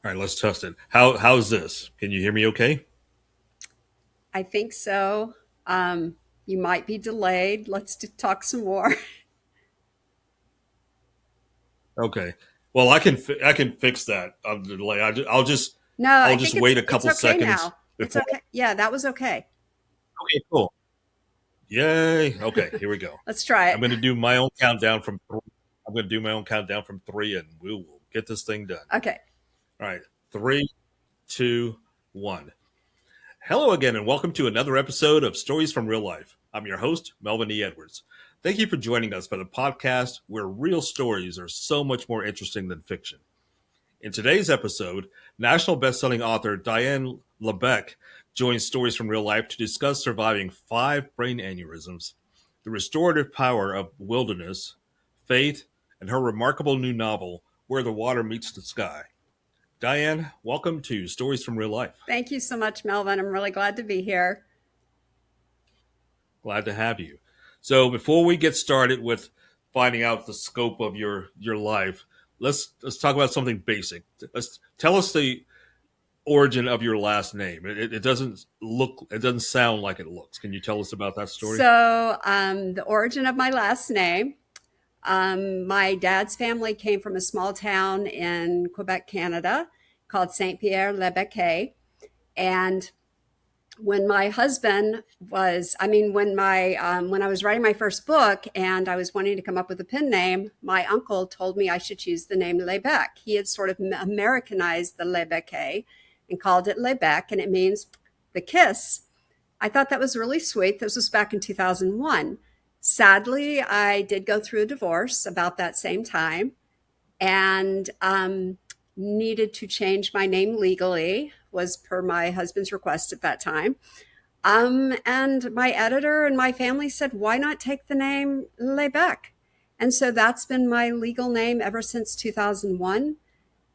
All right, let's test it. How's this? Can you hear me okay? I think so. Um, you might be delayed. Talk some more. Okay. Well, I can fix that of the delay. No, I'll I just think it's wait a it's couple okay seconds now. It's before. okay. Yeah, that was okay. Okay, cool. Yay. Okay, here we go. Let's try I'm it. going to do my own countdown from 3. I'm going to do my own countdown from 3 and we will get this thing done. Okay. All right. 3, 2, 1. Hello again, and welcome to another episode of Stories from Real Life. I'm your host, Melvin E. Edwards. Thank you for joining us for the podcast where real stories are so much more interesting than fiction. In today's episode, national best-selling author Diane LeBecq joins Stories from Real Life to discuss surviving 5 brain aneurysms, the restorative power of wilderness, faith, and her remarkable new novel, Where the Water Meets the Sky. Diane, welcome to Stories from Real Life. Thank you so much, Melvin. I'm really glad to be here. Glad to have you. So before we get started with finding out the scope of your life, let's talk about something basic. Let's tell us the origin of your last name. It doesn't look, it doesn't sound like it looks. Can you tell us about that story? The origin of my last name. My dad's family came from a small town in Quebec, Canada, called Saint Pierre Le Becquet, and when my husband was I mean when I was writing my first book and I was wanting to come up with a pen name, my uncle told me I should choose the name Lebec. He had sort of Americanized the Lebec and called it Lebec, and it means the kiss. I thought that was really sweet. This was back in 2001. Sadly, I did go through a divorce about that same time, and needed to change my name legally, was per my husband's request at that time. And my editor and my family said, why not take the name Lebec? And so that's been my legal name ever since 2001.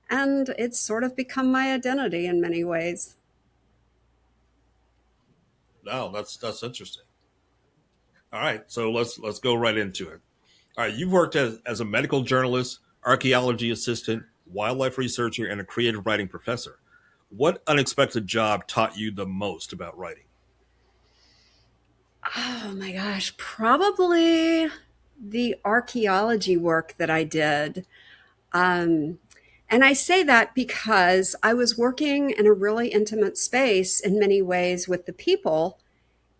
And it's sort of become my identity in many ways. No, that's interesting. All right, so let's go right into it. All right, you've worked as a medical journalist, archaeology assistant, wildlife researcher, and a creative writing professor. What unexpected job taught you the most about writing? Oh my gosh, probably the archaeology work that I did. Um, and I say that because I was working in a really intimate space in many ways with the people,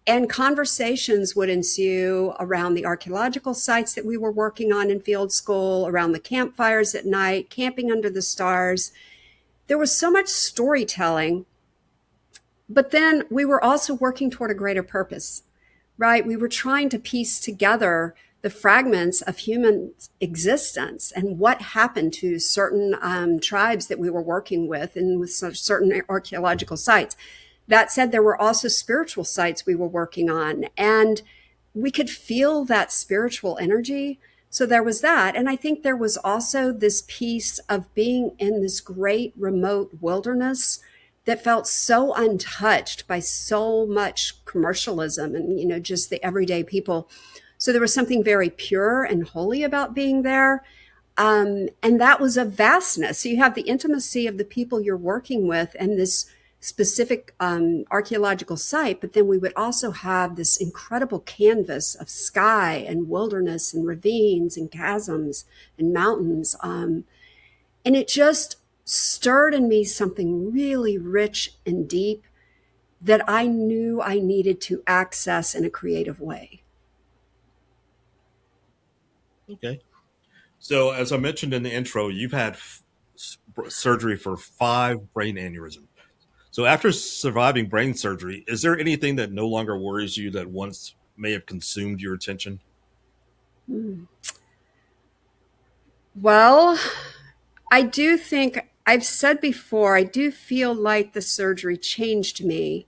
and conversations would ensue around the archaeological sites that we were working on in field school, around the campfires at night, camping under the stars. There was so much storytelling, but then we were also working toward a greater purpose, right? We were trying to piece together the fragments of human existence and what happened to certain tribes that we were working with and with certain archaeological sites. That said, there were also spiritual sites we were working on, and we could feel that spiritual energy. So there was that. And I think there was also this piece of being in this great remote wilderness that felt so untouched by so much commercialism and, just the everyday people. So there was something very pure and holy about being there. And that was a vastness. So you have the intimacy of the people you're working with and this specific archaeological site, but then we would also have this incredible canvas of sky and wilderness and ravines and chasms and mountains. And it just stirred in me something really rich and deep that I knew I needed to access in a creative way. Okay. So, as I mentioned in the intro, you've had surgery for 5 brain aneurysms. So, after surviving brain surgery, is there anything that no longer worries you that once may have consumed your attention? Hmm. Well, I do think I've said before, I do feel like the surgery changed me.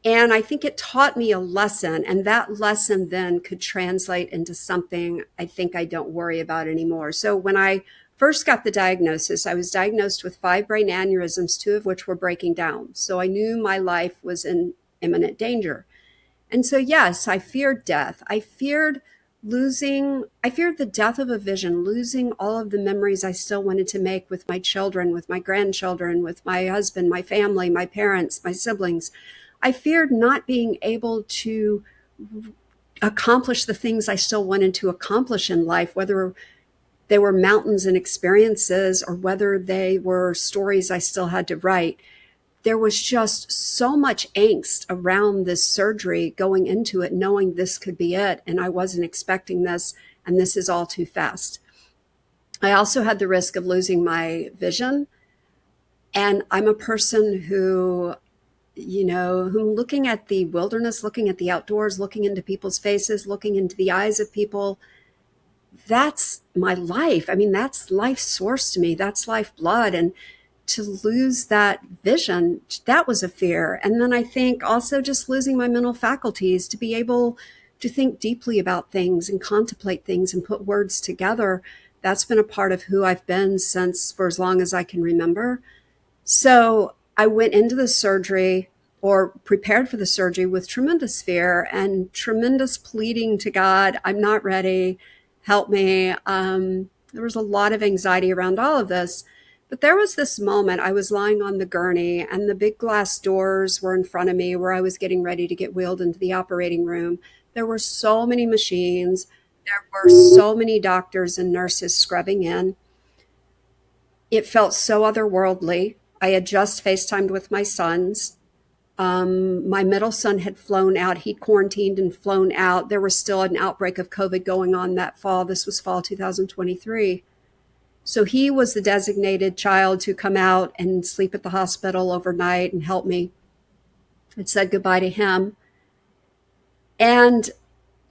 And I think it taught me a lesson, and that lesson then could translate into something I think I don't worry about anymore. So when I first got the diagnosis, I was diagnosed with 5 brain aneurysms, 2 of which were breaking down. So I knew my life was in imminent danger. And so, yes, I feared death. I feared I feared the death of a vision, losing all of the memories I still wanted to make with my children, with my grandchildren, with my husband, my family, my parents, my siblings. I feared not being able to accomplish the things I still wanted to accomplish in life, whether they were mountains and experiences or whether they were stories I still had to write. There was just so much angst around this surgery going into it, knowing this could be it. And I wasn't expecting this. And this is all too fast. I also had the risk of losing my vision. And I'm a person who, who looking at the wilderness, looking at the outdoors, looking into people's faces, looking into the eyes of people, that's my life. I mean, that's life source to me. That's life blood. And to lose that vision, that was a fear. And then I think also just losing my mental faculties to be able to think deeply about things and contemplate things and put words together. That's been a part of who I've been since for as long as I can remember. So I went into the surgery or prepared for the surgery with tremendous fear and tremendous pleading to God. I'm not ready. Help me. There was a lot of anxiety around all of this. But there was this moment I was lying on the gurney and the big glass doors were in front of me where I was getting ready to get wheeled into the operating room. There were so many machines. There were so many doctors and nurses scrubbing in. It felt so otherworldly. I had just FaceTimed with my sons. My middle son had flown out. He'd quarantined and flown out. There was still an outbreak of COVID going on that fall. This was fall 2023. So he was the designated child to come out and sleep at the hospital overnight and help me. I'd said goodbye to him. And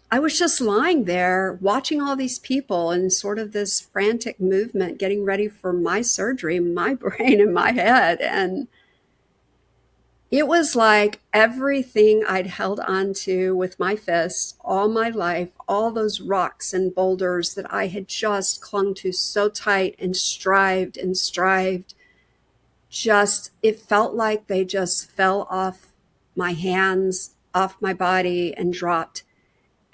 I was just lying there watching all these people and sort of this frantic movement, getting ready for my surgery, my brain and my head. And it was like everything I'd held on to with my fists all my life, all those rocks and boulders that I had just clung to so tight and strived, just, it felt like they just fell off my hands, off my body and dropped.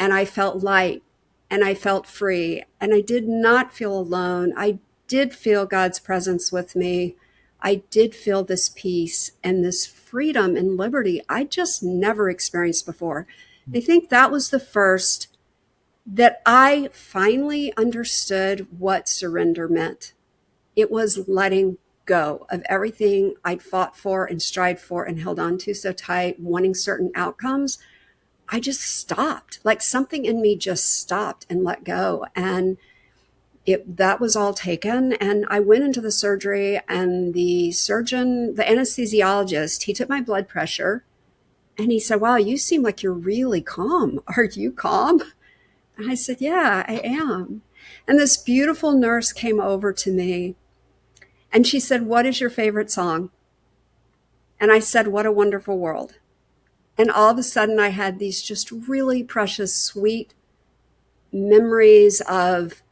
And I felt light and I felt free and I did not feel alone. I did feel God's presence with me. I did feel this peace and this freedom and liberty I just never experienced before. I think that was the first that I finally understood what surrender meant. It was letting go of everything I'd fought for and strived for and held on to so tight, wanting certain outcomes. I just stopped. Like something in me just stopped and let go. And that was all taken. And I went into the surgery and the surgeon, the anesthesiologist, he took my blood pressure and he said, "Wow, you seem like you're really calm. Are you calm?" And I said, "Yeah, I am." And this beautiful nurse came over to me and she said, "What is your favorite song?" And I said, "What a Wonderful World." And all of a sudden I had these just really precious, sweet memories of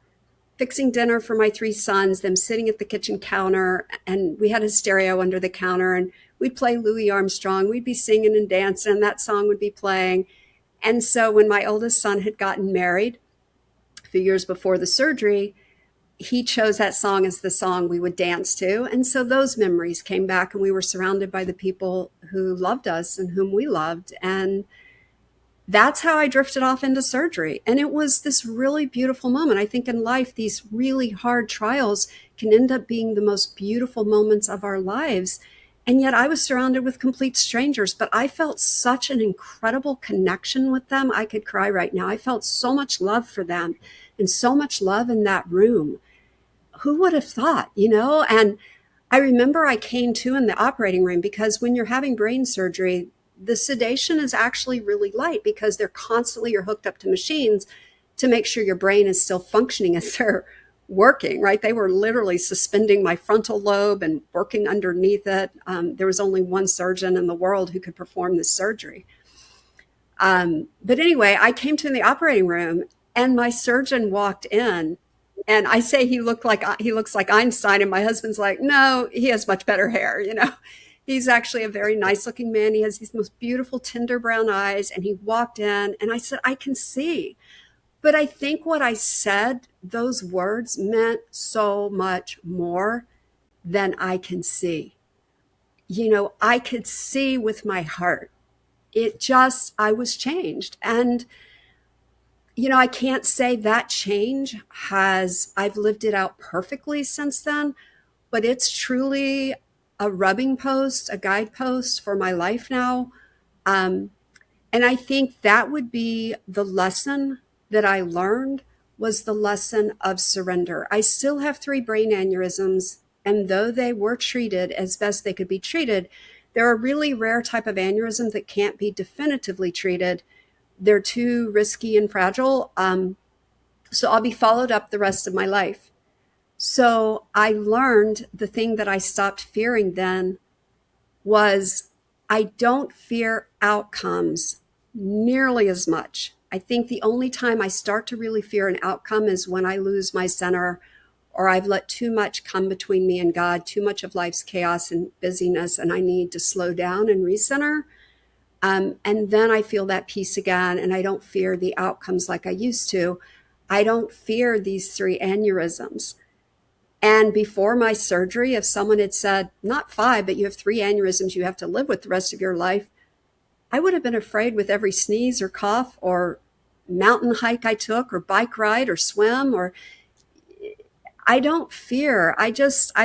fixing dinner for my three sons, them sitting at the kitchen counter, and we had a stereo under the counter, and we'd play Louis Armstrong. We'd be singing and dancing, and that song would be playing. And so when my oldest son had gotten married a few years before the surgery, he chose that song as the song we would dance to. And so those memories came back, and we were surrounded by the people who loved us and whom we loved. And that's how I drifted off into surgery. And it was this really beautiful moment. I think in life, these really hard trials can end up being the most beautiful moments of our lives. And yet I was surrounded with complete strangers, but I felt such an incredible connection with them. I could cry right now. I felt so much love for them and so much love in that room. Who would have thought, And I remember I came to in the operating room because when you're having brain surgery, the sedation is actually really light because you're hooked up to machines to make sure your brain is still functioning as they're working, right? They were literally suspending my frontal lobe and working underneath it. There was only one surgeon in the world who could perform this surgery. But anyway, I came to in the operating room and my surgeon walked in and I say he looks like Einstein. And my husband's like, "No, he has much better hair, He's actually a very nice looking man. He has these most beautiful tender brown eyes. And he walked in and I said, "I can see." But I think what I said, those words meant so much more than I can see. I could see with my heart. I was changed. And, I can't say that I've lived it out perfectly since then, but it's truly a rubbing post, a guidepost for my life now. Um, and I think that would be the lesson that I learned was the lesson of surrender. I still have 3 brain aneurysms, and though they were treated as best they could be treated, they're a really rare type of aneurysm that can't be definitively treated. They're too risky and fragile. So I'll be followed up the rest of my life. So I learned the thing that I stopped fearing then was I don't fear outcomes nearly as much. I think the only time I start to really fear an outcome is when I lose my center or I've let too much come between me and God, too much of life's chaos and busyness, and I need to slow down and recenter. And then I feel that peace again, and I don't fear the outcomes like I used to. I don't fear these 3 aneurysms. And before my surgery, if someone had said, not 5, but you have 3 aneurysms you have to live with the rest of your life, I would have been afraid with every sneeze or cough or mountain hike I took or bike ride or swim. Or I don't fear. I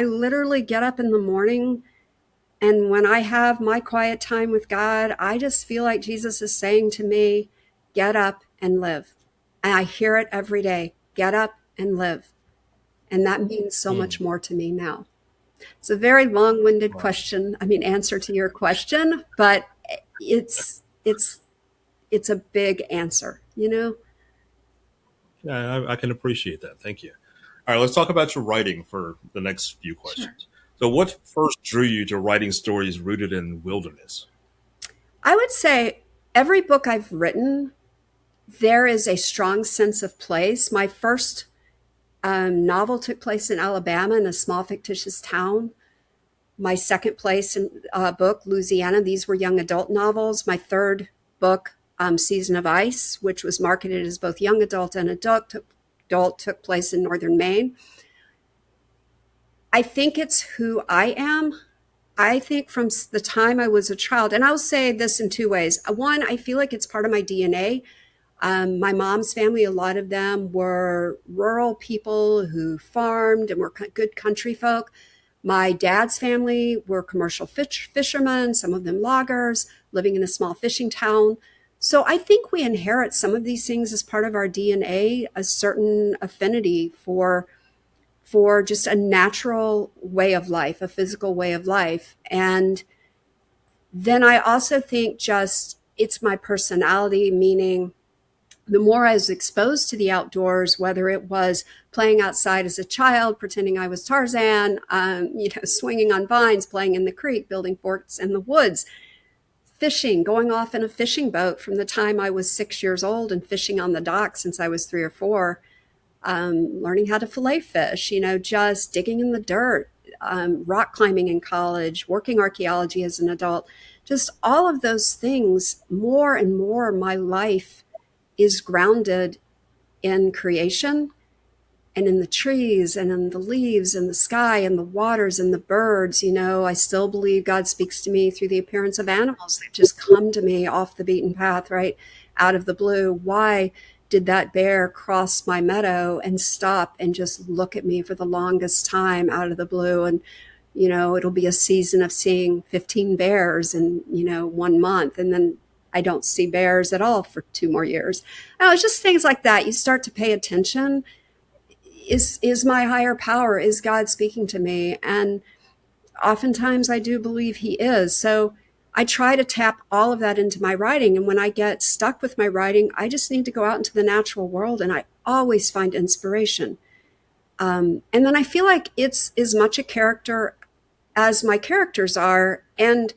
literally get up in the morning, and when I have my quiet time with God, I just feel like Jesus is saying to me, get up and live. And I hear it every day, get up and live. And that means so much Mm, more to me now. It's a very long-winded wow. answer to your question, but it's it's it's a big answer. Yeah, I can appreciate that. Thank you. All right, let's talk about your writing for the next few Sure. questions. So, what first drew you to writing stories rooted in wilderness? I would say every book I've written, there is a strong sense of place. My first novel took place in Alabama in a small fictitious town. My second place in book, Louisiana, these were young adult novels. My third book, Season of Ice, which was marketed as both young adult and adult, took place in northern Maine. I think it's who I am. I think from the time I was a child, and I'll say this in 2 ways. One, I feel like it's part of my DNA. My mom's family, a lot of them were rural people who farmed and were good country folk. My dad's family were commercial fishermen, some of them loggers, living in a small fishing town. So I think we inherit some of these things as part of our DNA, a certain affinity for just a natural way of life, a physical way of life. And then I also think just it's my personality, meaning the more I was exposed to the outdoors, whether it was playing outside as a child, pretending I was Tarzan, swinging on vines, playing in the creek, building forts in the woods, fishing, going off in a fishing boat from the time I was 6 years old and fishing on the dock since I was 3 or 4, learning how to fillet fish, just digging in the dirt, rock climbing in college, working archaeology as an adult, just all of those things, more and more my life is grounded in creation and in the trees and in the leaves and the sky and the waters and the birds. I still believe God speaks to me through the appearance of animals that just come to me off the beaten path, right out of the blue. Why did that bear cross my meadow and stop and just look at me for the longest time out of the blue? And it'll be a season of seeing 15 bears in 1 month, and then I don't see bears at all for 2 more years. It's just things like that. You start to pay attention. Is my higher power, is God speaking to me? And oftentimes I do believe he is. So I try to tap all of that into my writing. And when I get stuck with my writing, I just need to go out into the natural world, and I always find inspiration. And then I feel like it's as much a character as my characters are. And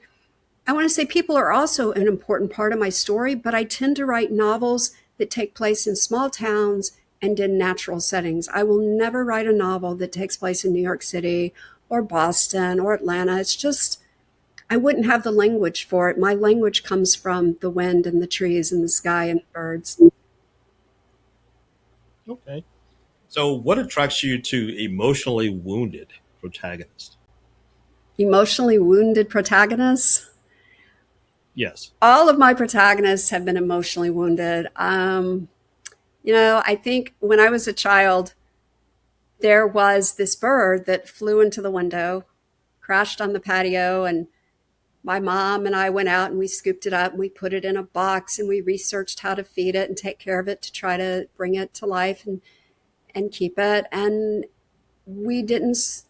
I want to say people are also an important part of my story, but I tend to write novels that take place in small towns and in natural settings. I will never write a novel that takes place in New York City or Boston or Atlanta. It's just, I wouldn't have the language for it. My language comes from the wind and the trees and the sky and the birds. Okay. So, what attracts you to emotionally wounded protagonists? Emotionally wounded protagonists. Yes. All of my protagonists have been emotionally wounded. I think when I was a child, there was this bird that flew into the window, crashed on the patio, and my mom and I went out and we scooped it up and we put it in a box and we researched how to feed it and take care of it to try to bring it to life and keep it. And we didn't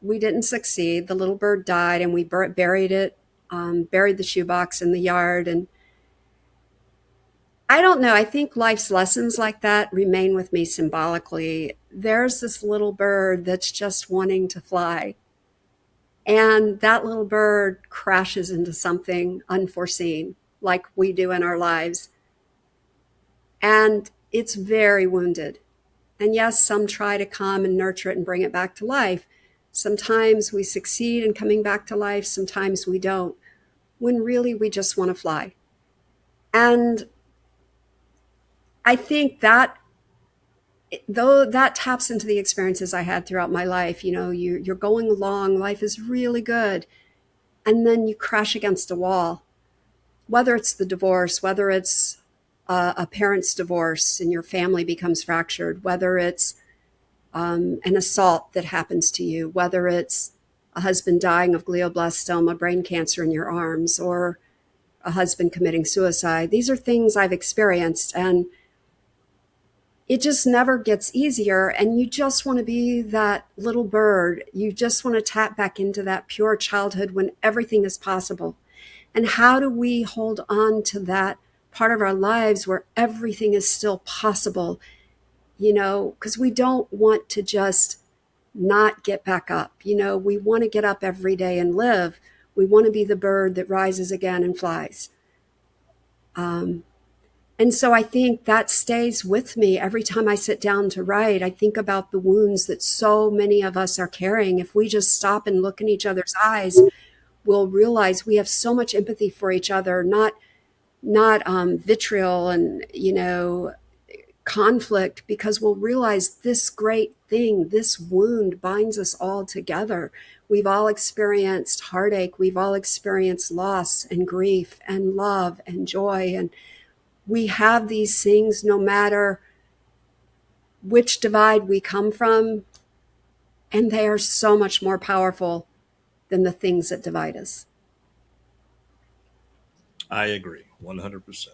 we didn't succeed. The little bird died and we buried it, buried the shoebox in the yard. And I don't know. I think life's lessons like that remain with me symbolically. There's this little bird that's just wanting to fly. And that little bird crashes into something unforeseen, like we do in our lives. And it's very wounded. And yes, some try to come and nurture it and bring it back to life. Sometimes we succeed in coming back to life, sometimes we don't, when really we just want to fly. And I think that though that taps into the experiences I had throughout my life, you're going along, life is really good, and then you crash against a wall, whether it's the divorce, whether it's a parent's divorce and your family becomes fractured, whether it's an assault that happens to you, whether it's a husband dying of glioblastoma, brain cancer in your arms, or a husband committing suicide. These are things I've experienced, and it just never gets easier. And you just want to be that little bird. You just want to tap back into that pure childhood when everything is possible. And how do we hold on to that part of our lives where everything is still possible? Because we don't want to just not get back up. We want to get up every day and live. We want to be the bird that rises again and flies. Um, and so I think that stays with me every time I sit down to write. I think about the wounds that so many of us are carrying. If we just stop and look in each other's eyes, we'll realize we have so much empathy for each other, not vitriol and conflict, because we'll realize this great thing, this wound binds us all together. We've all experienced heartache, we've all experienced loss and grief and love and joy, and we have these things no matter which divide we come from, and they are so much more powerful than the things that divide us. I agree 100%.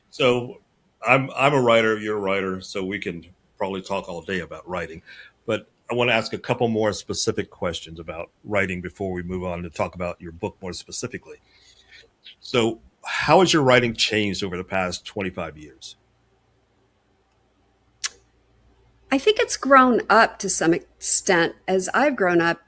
So, I'm a writer, you're a writer, so we can probably talk all day about writing. But I want to ask a couple more specific questions about writing before we move on to talk about your book more specifically. So, how has your writing changed over the past 25 years? I think it's grown up to some extent as I've grown up.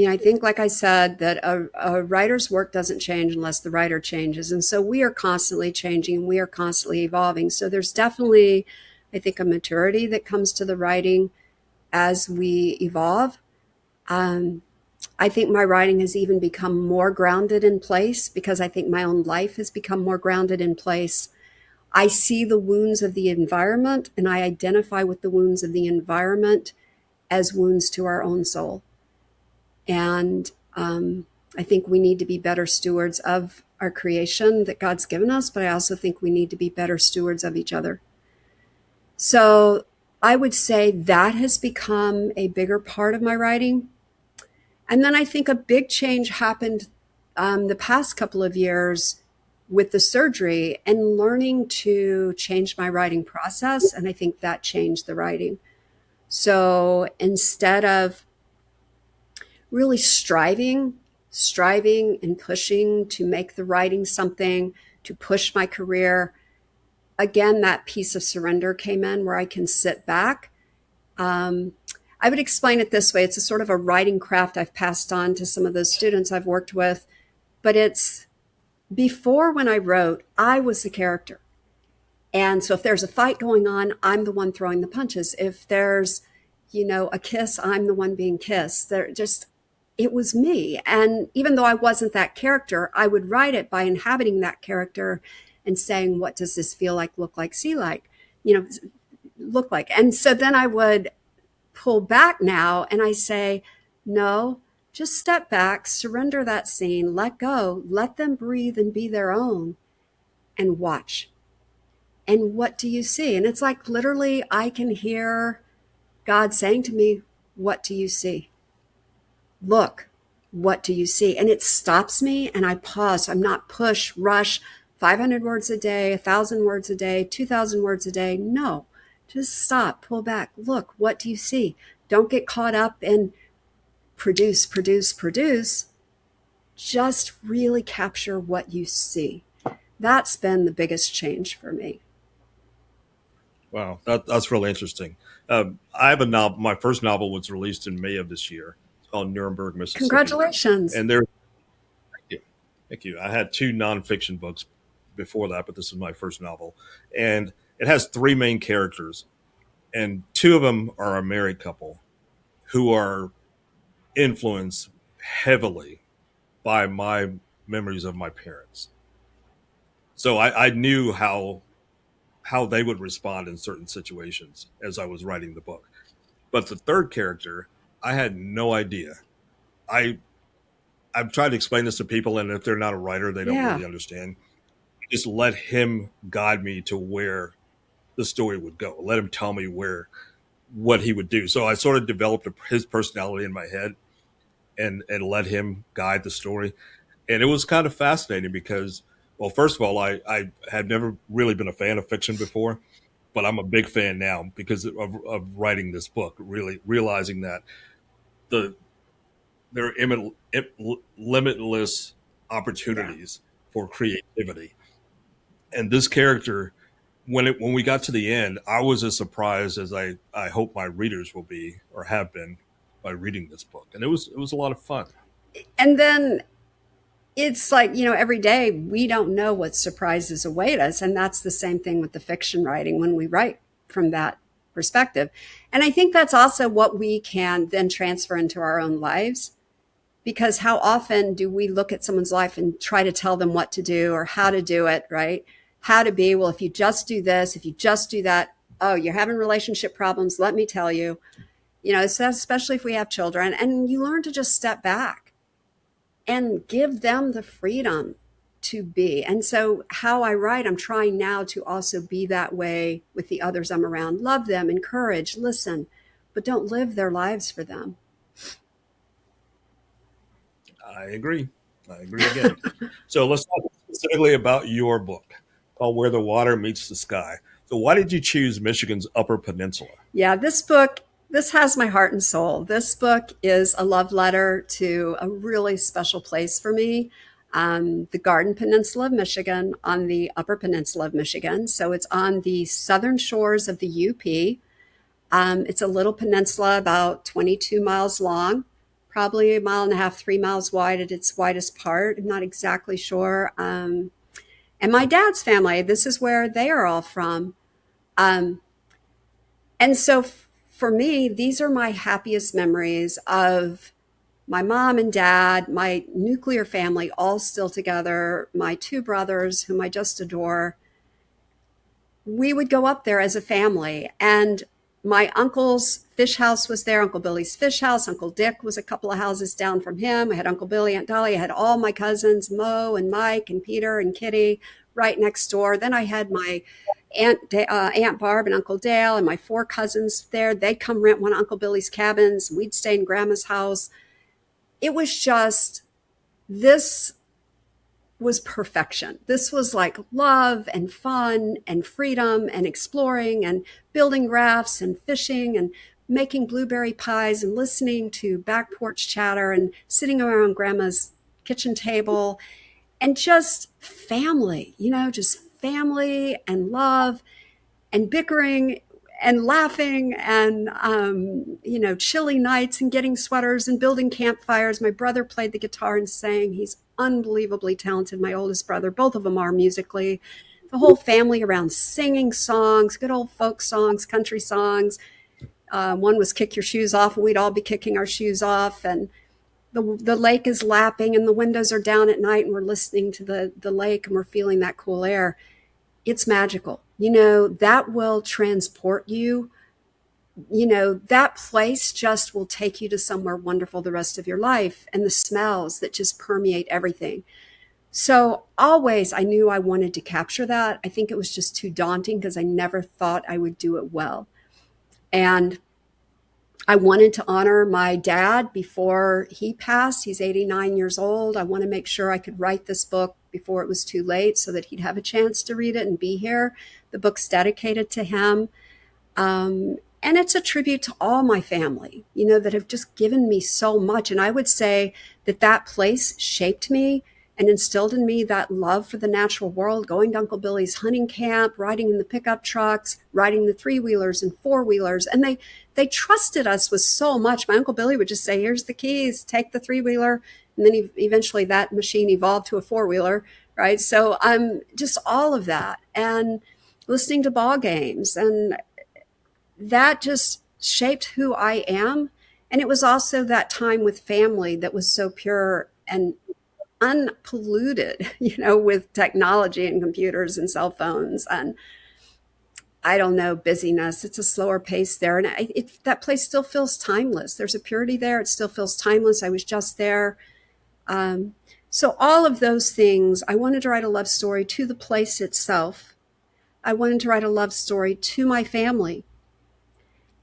I think, like I said, that a writer's work doesn't change unless the writer changes. And so we are constantly changing, we are constantly evolving. So there's definitely, I think, a maturity that comes to the writing as we evolve. Um, I think my writing has even become more grounded in place because I think my own life has become more grounded in place. I see the wounds of the environment and I identify with the wounds of the environment as wounds to our own soul. And I think we need to be better stewards of our creation that God's given us, but I also think we need to be better stewards of each other. So I would say that has become a bigger part of my writing. And then I think a big change happened the past couple of years with the surgery and learning to change my writing process. And I think that changed the writing. So instead of really striving and pushing to make the writing something, to push my career, again, that piece of surrender came in where I can sit back. Um, I would explain it this way. It's a sort of a writing craft I've passed on to some of those students I've worked with, but it's before when I wrote, I was the character. And so if there's a fight going on, I'm the one throwing the punches. If there's, a kiss, I'm the one being kissed. It was me. And even though I wasn't that character, I would write it by inhabiting that character and saying, what does this feel like, look like, see like? You know, look like? And so then I would pull back now and I say, no, just step back, surrender that scene, let go, let them breathe and be their own, and watch. And what do you see? And it's like literally, I can hear God saying to me, what do you see? Look, what do you see? And it stops me and I pause. I'm not push, rush, 500 words a day, 1,000 words a day, 2,000 words a day. No, just stop, pull back. Look, what do you see? Don't get caught up in produce, produce, produce. Just really capture what you see. That's been the biggest change for me. Wow, that's really interesting. I have a novel. My first novel was released in May of this year. It's called Nuremberg, Mississippi. Congratulations. And there, thank you, thank you. I had two nonfiction books before that, but this is my first novel, and it has three main characters, and two of them are a married couple who are influenced heavily by my memories of my parents. So I knew how they would respond in certain situations as I was writing the book. But the third character, I had no idea. I I've tried to explain this to people, and if they're not a writer, they don't Yeah. really understand. Just let him guide me to where the story would go. Let him tell me where what he would do. So I sort of developed his personality in my head, and let him guide the story. And it was kind of fascinating because, well, first of all, I had never really been a fan of fiction before, but I'm a big fan now because of writing this book, really realizing that the there are limitless Yeah. opportunities for creativity. And this character, when we got to the end, I was as surprised as I hope my readers will be or have been by reading this book. And it was a lot of fun. And then it's like, every day we don't know what surprises await us. And that's the same thing with the fiction writing when we write from that perspective. And I think that's also what we can then transfer into our own lives. Because how often do we look at someone's life and try to tell them what to do or how to do it, right? How to be, well, if you just do this, if you just do that, oh, you're having relationship problems, let me tell you. So especially if we have children, and you learn to just step back and give them the freedom to be. And so how I write, I'm trying now to also be that way with the others I'm around. Love them, encourage, listen, but don't live their lives for them. I agree. I agree again. So let's talk specifically about your book called Where the Water Meets the Sky. So why did you choose Michigan's Upper Peninsula? Yeah, this has my heart and soul. This book is a love letter to a really special place for me, the Garden Peninsula of Michigan on the Upper Peninsula of Michigan. So it's on the southern shores of the UP. It's a little peninsula about 22 miles long, probably a mile and a half, 3 miles wide at its widest part. I'm not exactly sure. And my dad's family, this is where they are all from. Um, and so for me, these are my happiest memories of my mom and dad, my nuclear family, all still together, my two brothers, whom I just adore. We would go up there as a family. And my uncle's fish house was there, Uncle Billy's fish house. Uncle Dick was a couple of houses down from him. I had Uncle Billy, Aunt Dolly. I had all my cousins, Mo and Mike and Peter and Kitty, right next door. Then I had my Aunt Barb and Uncle Dale and my four cousins there. They'd come rent one of Uncle Billy's cabins. We'd stay in Grandma's house. It was just, this was perfection. This was like love and fun and freedom and exploring and building rafts and fishing and making blueberry pies and listening to back porch chatter and sitting around Grandma's kitchen table, and just family, just family and love and bickering and laughing and chilly nights and getting sweaters and building campfires. My brother played the guitar and sang. He's unbelievably talented, my oldest brother. Both of them are musically. The whole family around singing songs, good old folk songs, country songs. One was Kick Your Shoes Off, and we'd all be kicking our shoes off. And the lake is lapping and the windows are down at night and we're listening to the lake and we're feeling that cool air. It's magical. that will transport you. That place just will take you to somewhere wonderful the rest of your life, and the smells that just permeate everything. So always I knew I wanted to capture that. I think it was just too daunting because I never thought I would do it well. And I wanted to honor my dad before he passed. He's 89 years old. I want to make sure I could write this book before it was too late so that he'd have a chance to read it and be here. The book's dedicated to him. And it's a tribute to all my family, that have just given me so much. And I would say that that place shaped me and instilled in me that love for the natural world, going to Uncle Billy's hunting camp, riding in the pickup trucks, riding the three-wheelers and four-wheelers. And they trusted us with so much. My Uncle Billy would just say, here's the keys, take the three-wheeler. And then eventually that machine evolved to a four-wheeler, right? So just all of that. And listening to ball games, and that just shaped who I am. And it was also that time with family that was so pure and unpolluted, with technology and computers and cell phones and, I don't know, busyness. It's a slower pace there. And that place still feels timeless. There's a purity there. It still feels timeless. I was just there. So all of those things, I wanted to write a love story to the place itself. I wanted to write a love story to my family.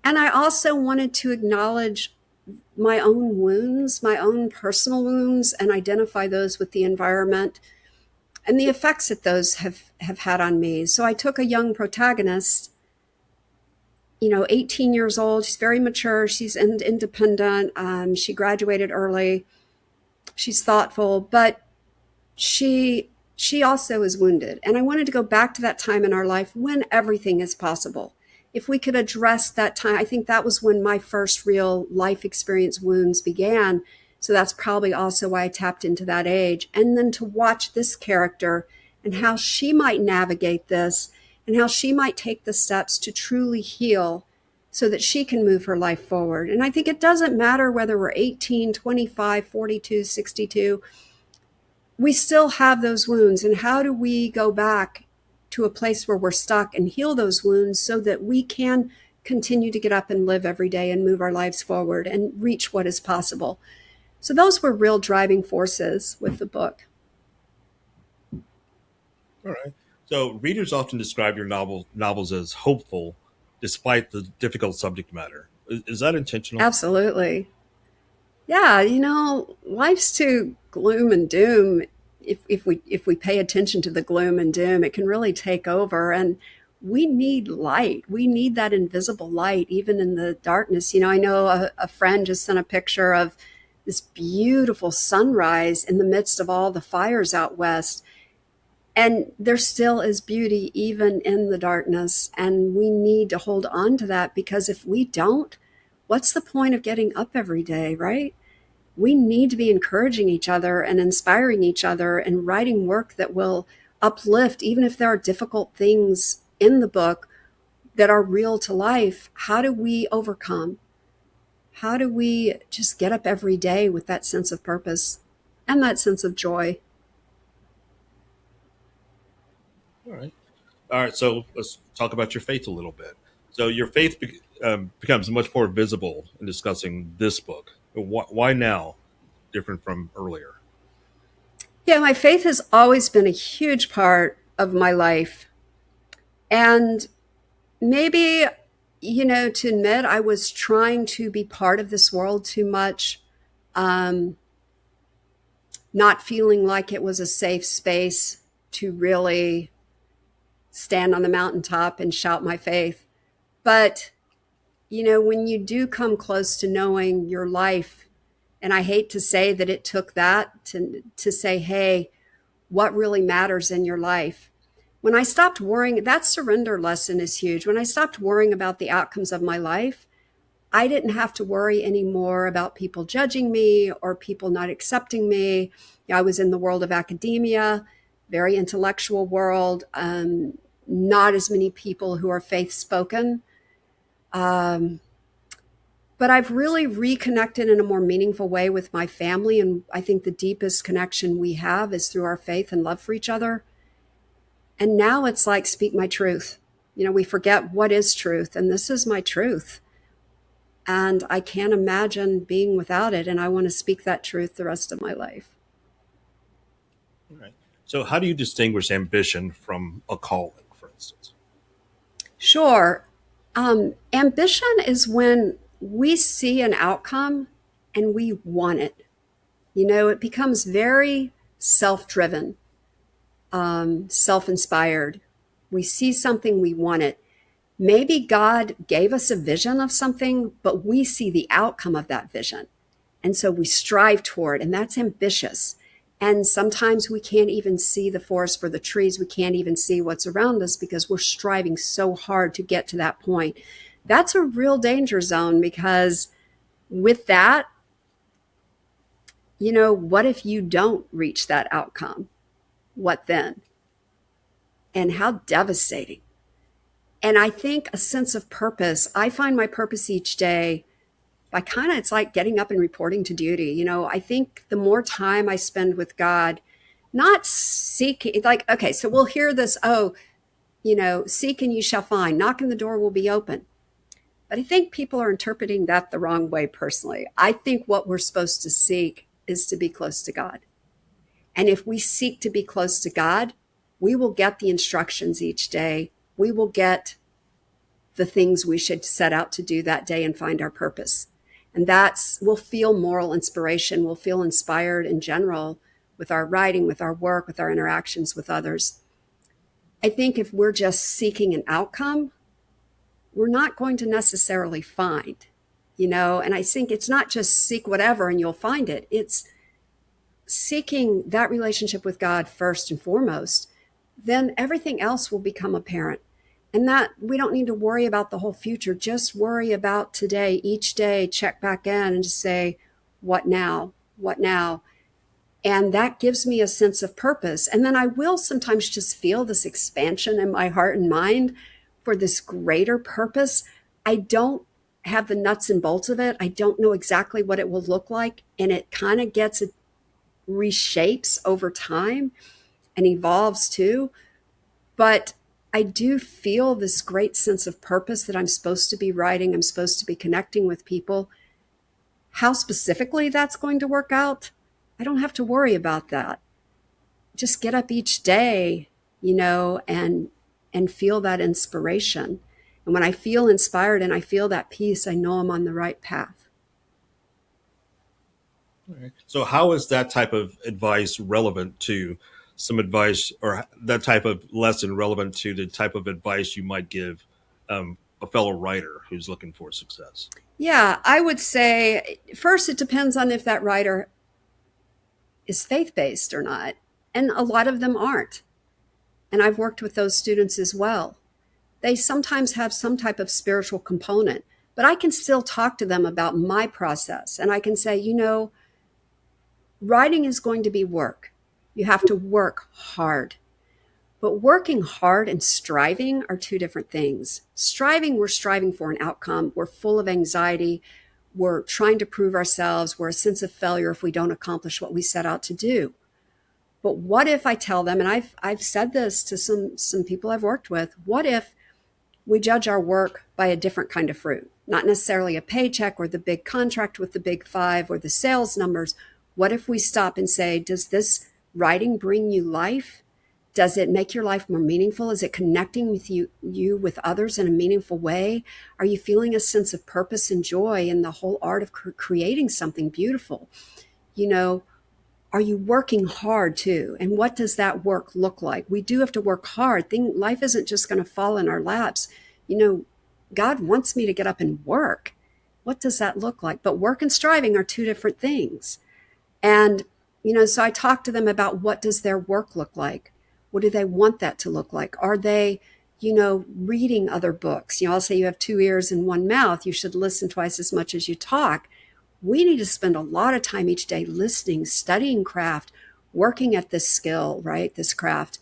And I also wanted to acknowledge my own wounds, my own personal wounds, and identify those with the environment and the effects that those have had on me. So I took a young protagonist, 18 years old. She's very mature. She's independent. She graduated early. She's thoughtful, but she also is wounded. And I wanted to go back to that time in our life when everything is possible. If we could address that time, I think that was when my first real life experience wounds began. So that's probably also why I tapped into that age. And then to watch this character and how she might navigate this and how she might take the steps to truly heal so that she can move her life forward. And I think it doesn't matter whether we're 18, 25, 42, 62. We still have those wounds. And how do we go back to a place where we're stuck and heal those wounds so that we can continue to get up and live every day and move our lives forward and reach what is possible? So those were real driving forces with the book. All right. So readers often describe your novels as hopeful, despite the difficult subject matter. Is that intentional? Absolutely. Yeah, life's too gloom and doom. If we pay attention to the gloom and doom, it can really take over. And we need light. We need that invisible light, even in the darkness. I know a friend just sent a picture of this beautiful sunrise in the midst of all the fires out west. And there still is beauty even in the darkness. And we need to hold on to that, because if we don't, what's the point of getting up every day, right? We need to be encouraging each other and inspiring each other and writing work that will uplift, even if there are difficult things in the book that are real to life. How do we overcome? How do we just get up every day with that sense of purpose and that sense of joy? All right. All right. So let's talk about your faith a little bit. So your faith becomes much more visible in discussing this book. Why now, different from earlier? Yeah, my faith has always been a huge part of my life. And maybe, to admit I was trying to be part of this world too much, not feeling like it was a safe space to really stand on the mountaintop and shout my faith. But, when you do come close to knowing your life, and I hate to say that it took that to say, hey, what really matters in your life? When I stopped worrying, that surrender lesson is huge. When I stopped worrying about the outcomes of my life, I didn't have to worry anymore about people judging me or people not accepting me. I was in the world of academia, very intellectual world, not as many people who are faith spoken. But I've really reconnected in a more meaningful way with my family. And I think the deepest connection we have is through our faith and love for each other. And now it's like, speak my truth. We forget what is truth, and this is my truth. And I can't imagine being without it, and I want to speak that truth the rest of my life. Right. So, how do you distinguish ambition from a calling, for instance? Sure. Ambition is when we see an outcome and we want it. It becomes very self driven, self inspired. We see something, we want it. Maybe God gave us a vision of something, but we see the outcome of that vision. And so we strive toward, and that's ambitious. And sometimes we can't even see the forest for the trees. We can't even see what's around us because we're striving so hard to get to that point. That's a real danger zone because with that, what if you don't reach that outcome? What then? And how devastating. And I think a sense of purpose, I find my purpose each day by it's like getting up and reporting to duty. I think the more time I spend with God, not seeking, like, okay, so we'll hear this, seek and you shall find, knock and the door will be open. But I think people are interpreting that the wrong way personally. I think what we're supposed to seek is to be close to God. And if we seek to be close to God, we will get the instructions each day. We will get the things we should set out to do that day and find our purpose. And we'll feel moral inspiration. We'll feel inspired in general with our writing, with our work, with our interactions with others. I think if we're just seeking an outcome, we're not going to necessarily find, and I think it's not just seek whatever and you'll find it. It's seeking that relationship with God first and foremost, then everything else will become apparent. And that we don't need to worry about the whole future, just worry about today, each day, check back in and just say, what now? What now? And that gives me a sense of purpose. And then I will sometimes just feel this expansion in my heart and mind for this greater purpose. I don't have the nuts and bolts of it. I don't know exactly what it will look like. And it kind of reshapes over time and evolves too. But I do feel this great sense of purpose that I'm supposed to be writing. I'm supposed to be connecting with people. How specifically that's going to work out, I don't have to worry about that. Just get up each day, and feel that inspiration. And when I feel inspired and I feel that peace, I know I'm on the right path. Right. So, how is that type of advice relevant to some advice, or that type of lesson relevant to the type of advice you might give a fellow writer who's looking for success? Yeah, I would say first, it depends on if that writer is faith-based or not. And a lot of them aren't. And I've worked with those students as well. They sometimes have some type of spiritual component, but I can still talk to them about my process. And I can say, writing is going to be work. You have to work hard. But working hard and striving are two different things. We're striving for an outcome. We're full of anxiety. We're trying to prove ourselves. We're a sense of failure if we don't accomplish what we set out to do. But what if I tell them, and I've said this to some people I've worked with, what if we judge our work by a different kind of fruit? Not necessarily a paycheck or the big contract with the big five or the sales numbers. What if we stop and say, does this writing bring you life? Does it make your life more meaningful? Is it connecting with you with others in a meaningful way? Are you feeling a sense of purpose and joy in the whole art of creating something beautiful? Are you working hard too? And what does that work look like? We do have to work hard. Life isn't just going to fall in our laps. God wants me to get up and work. What does that look like? But work and striving are two different things. And, so I talk to them about what does their work look like? What do they want that to look like? Are they, reading other books? I'll say you have 2 ears and 1 mouth. You should listen twice as much as you talk. We need to spend a lot of time each day listening, studying craft, working at this skill, right? This craft,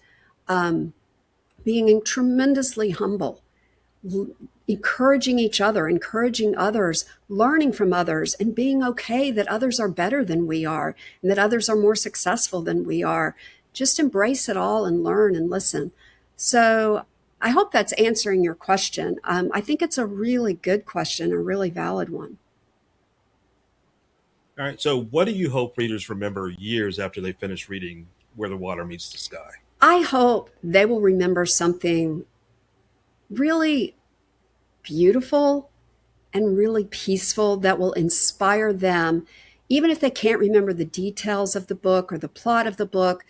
being tremendously humble, encouraging each other, encouraging others, learning from others, and being okay that others are better than we are and that others are more successful than we are. Just embrace it all and learn and listen. So I hope that's answering your question. I think it's a really good question, a really valid one. All right. So, what do you hope readers remember years after they finish reading Where the Water Meets the Sky? I hope they will remember something really beautiful and really peaceful that will inspire them. Even if they can't remember the details of the book or the plot of the book,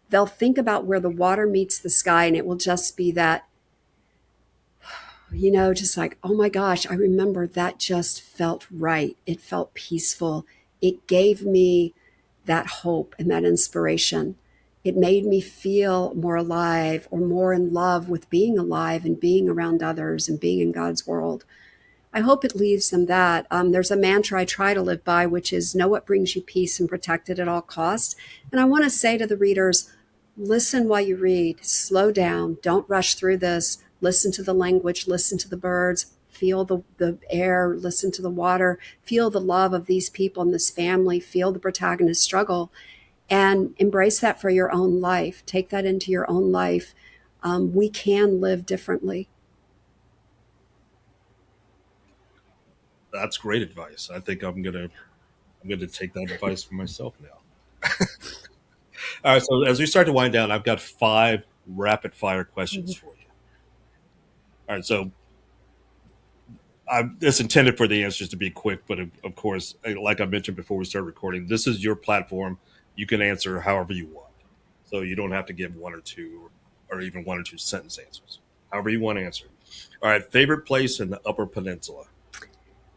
they'll think about where the water meets the sky, and it will just be that, just like, oh my gosh, I remember that just felt right. It felt peaceful. It gave me that hope and that inspiration. It made me feel more alive or more in love with being alive and being around others and being in God's world. I hope it leaves them that. There's a mantra I try to live by, which is know what brings you peace and protect it at all costs. And I want to say to the readers, listen while you read, slow down, don't rush through this, listen to the language, listen to the birds, feel the air, listen to the water, feel the love of these people and this family, feel the protagonist's struggle, and embrace that for your own life. Take that into your own life. We can live differently. That's great advice. I think I'm gonna take that advice for myself now. All right. So, as we start to wind down, I've got 5 rapid fire questions for you. All right. So, it's intended for the answers to be quick, but of course, like I mentioned before we start recording, this is your platform. You can answer however you want, so you don't have to give one or two, or even 1 or 2 sentence answers. However you want to answer. All right, favorite place in the Upper Peninsula.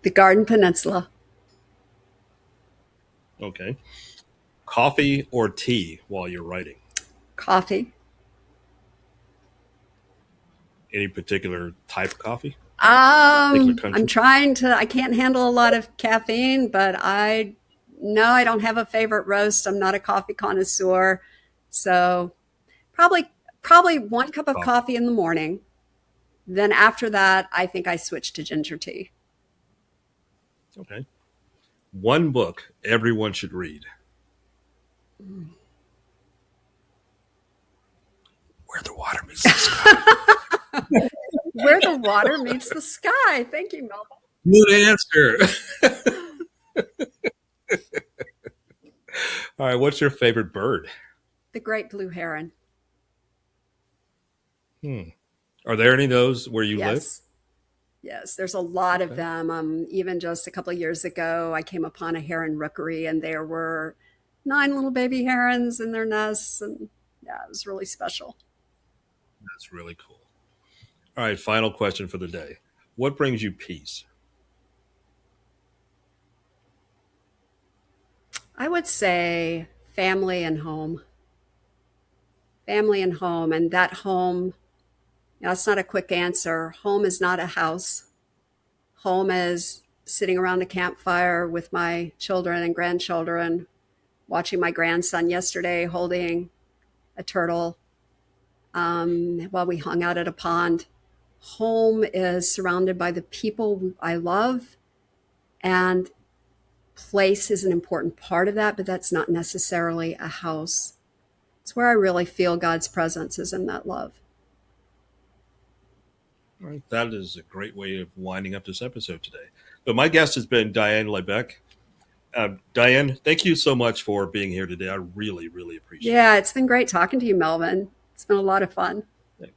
The Garden Peninsula. Okay, coffee or tea while you're writing. Coffee. Any particular type of coffee? Particular I'm country? trying to, I can't handle a lot of caffeine, but no, I don't have a favorite roast. I'm not a coffee connoisseur. So probably, probably 1 cup of Coffee. coffee in the morning. Then after that, I think I switched to ginger tea. Okay. One book everyone should read. Where the Water Meets the Sky. Where the water meets the sky. Thank you, Melvin. Good answer. All right, what's your favorite bird? The Great Blue Heron. Hmm. Are there any of those where you live? Yes. Yes, there's a lot of Okay. them. Even just a couple of years ago, I came upon a heron rookery, and there were 9 little baby herons in their nests, and yeah, it was really special. That's really cool. All right, final question for the day. What brings you peace? I would say family and home. Family and home, and that home. That's not a quick answer. Home is not a house. Home is sitting around a campfire with my children and grandchildren, watching my grandson yesterday holding a turtle while we hung out at a pond. Home is surrounded by the people I love, and place is an important part of that, but that's not necessarily a house. It's where I really feel God's presence is in that love. All right, that is a great way of winding up this episode today. So my guest has been Diane Les Becquets. Diane, thank you so much for being here today. I really, really appreciate Yeah, it's been great talking to you, Melvin. It's been a lot of fun. it.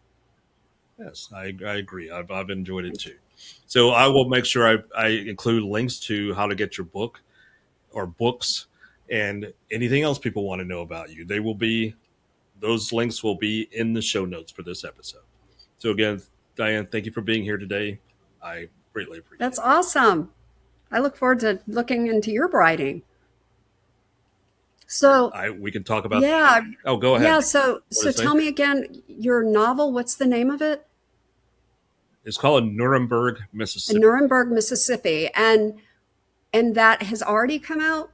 Yes, I agree. I've enjoyed it too. So I will make sure I include links to how to get your book or books and anything else people want to know about you. Those links will be in the show notes for this episode. So again, Diane, thank you for being here today. I greatly appreciate That's it. awesome. I look forward to looking into your writing. So, We can talk about. yeah, Oh, go yeah. ahead. So, What so is it? tell me again, your novel, what's the name of it? It's called Nuremberg, In Mississippi. Nuremberg, Mississippi. And that has already come out?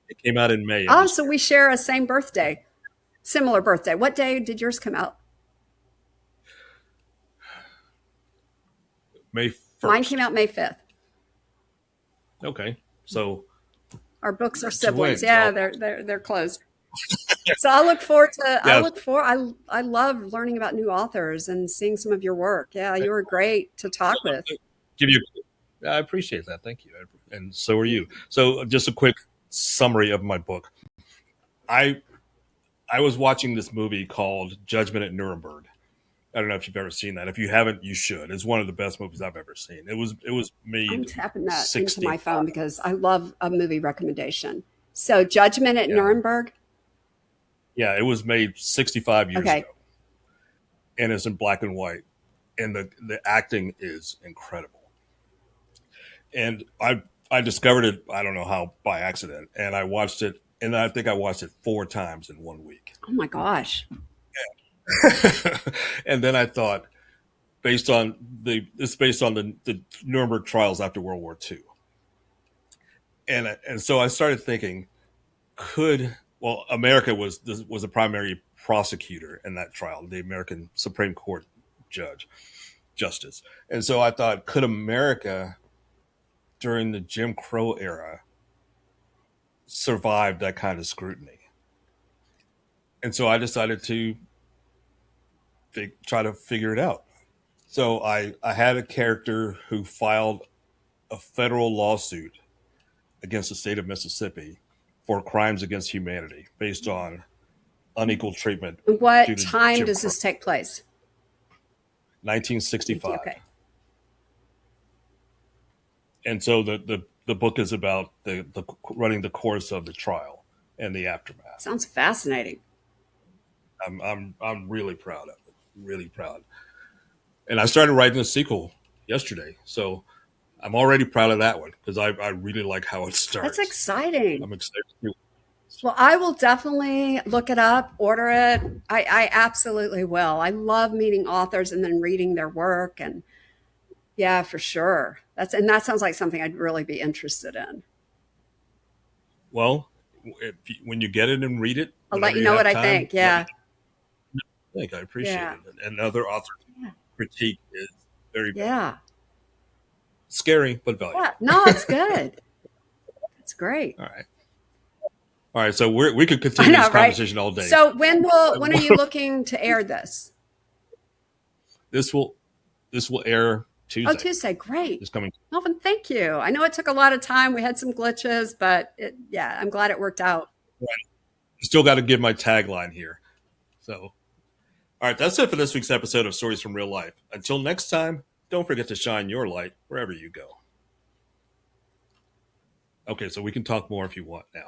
It came out in May of Oh, this so year, we share a same birthday, similar birthday. What day did yours come out? May Mine came 1st. out May 5th. Okay, so Our books are we're siblings. twins. Yeah, All they're close. So I look forward to, I Yes. look for, I love learning about new authors and seeing some of your work. Yeah, you were great to talk with. Give you. I appreciate that. Thank you. And so are you. So just a quick summary of my book. I I was watching this movie called Judgment at Nuremberg. I don't know if you've ever seen that. If you haven't, you should. It's one of the best movies I've ever seen. It was I'm made tapping that into my 65. phone because I love a movie recommendation. So Judgment at Yeah. Nuremberg. Yeah, it was made 65 years Okay. ago, and it's in black and white, and the acting is incredible. And I discovered it, I don't know how, by accident, and I watched it, and I think I watched it 4 times in one week. Oh my gosh. And then I thought, based on it's based on the Nuremberg trials after World War II, and so I started thinking, America was the primary prosecutor in that trial, the American Supreme Court judge justice, and so I thought, could America during the Jim Crow era survive that kind of scrutiny? And so I decided to try to figure it out. So I had a character who filed a federal lawsuit against the state of Mississippi for crimes against humanity based on unequal treatment due What to time Jim does Crow. this take place? 1965. Okay. And so the book is about the running the course of the trial and the aftermath. Sounds fascinating. I'm really proud of it. Really proud. And I started writing a sequel yesterday. So I'm already proud of that one because I really like how it starts. That's exciting. I'm excited to see. Well, I will definitely look it up, order it. I absolutely will. I love meeting authors and then reading their work. And yeah, for sure. That sounds like something I'd really be interested in. Well, when you get it and read it, I'll let whenever you you know what have I time, think. let me Yeah. think. I appreciate Yeah. it. And other authors' Yeah. critique is very valuable. Yeah. Scary, but Yeah. valuable. No, it's good. It's great. All right. All right. So we could I continue know, this right? conversation all day. So when are you looking to air this? This will air Oh, Tuesday. Tuesday. Great. This coming. Melvin, thank you. I know it took a lot of time. We had some glitches, but yeah, I'm glad it worked out. Still got to give my tagline here. So, all right, that's it for this week's episode of Stories from Real Life. Until next time, don't forget to shine your light wherever you go. Okay, so we can talk more if you want now.